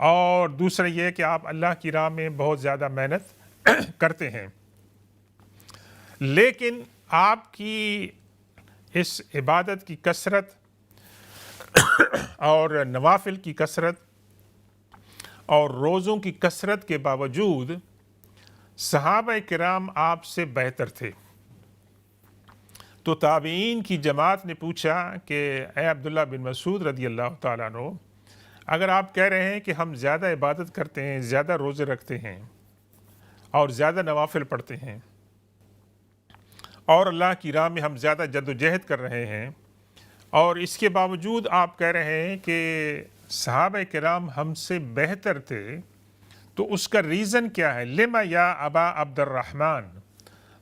اور دوسرا یہ کہ آپ اللہ کی راہ میں بہت زیادہ محنت کرتے ہیں۔ لیکن آپ کی اس عبادت کی کثرت اور نوافل کی کثرت اور روزوں کی کثرت کے باوجود صحابہ کرام آپ سے بہتر تھے۔ تو تابعین کی جماعت نے پوچھا کہ اے عبداللہ بن مسعود رضی اللہ تعالیٰ عنہ، اگر آپ کہہ رہے ہیں کہ ہم زیادہ عبادت کرتے ہیں، زیادہ روزے رکھتے ہیں اور زیادہ نوافل پڑھتے ہیں، اور اللہ کی راہ میں ہم زیادہ جد و جہد کر رہے ہیں، اور اس کے باوجود آپ کہہ رہے ہیں کہ صحابہ کرام ہم سے بہتر تھے، تو اس کا ریزن کیا ہے؟ لما یا ابا عبد الرحمن؟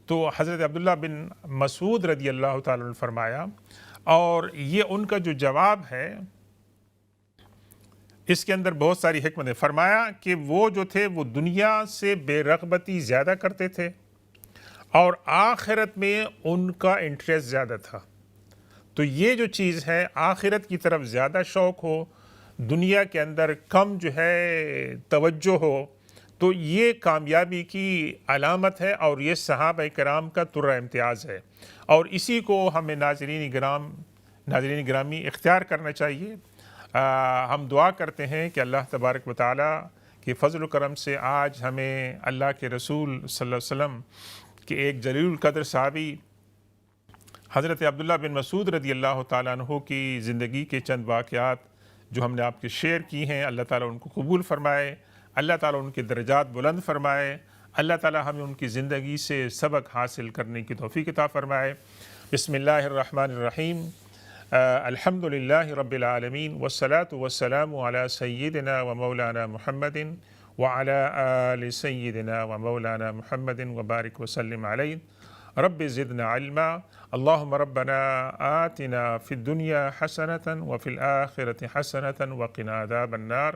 تو حضرت عبداللہ بن مسعود رضی اللہ تعالیٰ نے فرمایا، اور یہ ان کا جو جواب ہے اس کے اندر بہت ساری حکمت ہے۔ فرمایا کہ وہ جو تھے وہ دنیا سے بے رغبتی زیادہ کرتے تھے، اور آخرت میں ان کا انٹرسٹ زیادہ تھا۔ تو یہ جو چیز ہے، آخرت کی طرف زیادہ شوق ہو، دنیا کے اندر کم جو ہے توجہ ہو، تو یہ کامیابی کی علامت ہے، اور یہ صحابہ کرام کا ترہ امتیاز ہے، اور اسی کو ہمیں ناظرین گرامی اختیار کرنا چاہیے۔ ہم دعا کرتے ہیں کہ اللہ تبارک و تعالیٰ کے فضل و کرم سے آج ہمیں اللہ کے رسول صلی اللہ علیہ وسلم کہ ایک جلیل القدر صحابی حضرت عبداللہ بن مسعود رضی اللہ تعالیٰ عنہ کی زندگی کے چند واقعات جو ہم نے آپ کے شیئر کی ہیں، اللہ تعالیٰ ان کو قبول فرمائے، اللہ تعالیٰ ان کے درجات بلند فرمائے، اللہ تعالیٰ ہمیں ان کی زندگی سے سبق حاصل کرنے کی توفیق عطا فرمائے۔ بسم اللہ الرحمن الرحیم، الحمد للہ رب العالمین، والصلاة والسلام علی سیدنا و مولانا محمد وعلی آل سیدنا و مولانا محمد وبارک وسلم علیہ۔ رب زدنا علما، اللہم ربنا آتنا فی الدنیا حسنة وفی الآخرة حسنة وقنا عذاب النار۔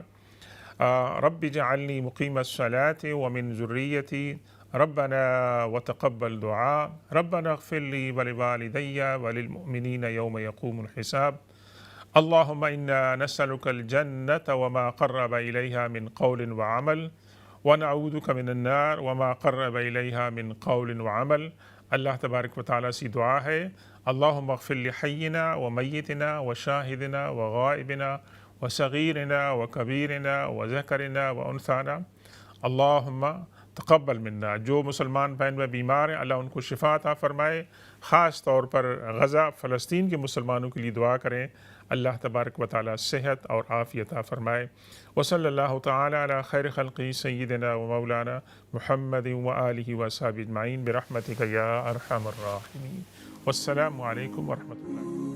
رب اجعلنی مقیم الصلاة ومن ذریتی، ربنا وتقبل دعاء، ربنا اغفر لی ولوالدی وللمؤمنین یوم یقوم الحساب۔ اللہم انا نسألک الجنة وما قرب الیہا من قول وعمل، ونعوذک من النار وما قرب الیہا من قول وعمل۔ اللہ تبارک و تعالیٰ سے دعا ہے، اللہم اغفر لحینا ومیتنا وشاہدنا وغائبنا وصغیرنا وکبیرنا وذکرنا وانثانا، اللہم تقبل منا۔ جو مسلمان بہن میں بیمار ہیں اللہ ان کو شفا عطا فرمائے، خاص طور پر غزہ فلسطین کے مسلمانوں کے لیے دعا کریں، اللہ تبارک و تعالی صحت اور عافیت عطا فرمائے۔ وصلی اللہ تعالی علی خیر خلقی سیدنا و مولانا محمد و آلہ و صحبہ اجمعین برحمتک یا ارحم الراحمین۔ والسلام علیکم ورحمۃ اللہ۔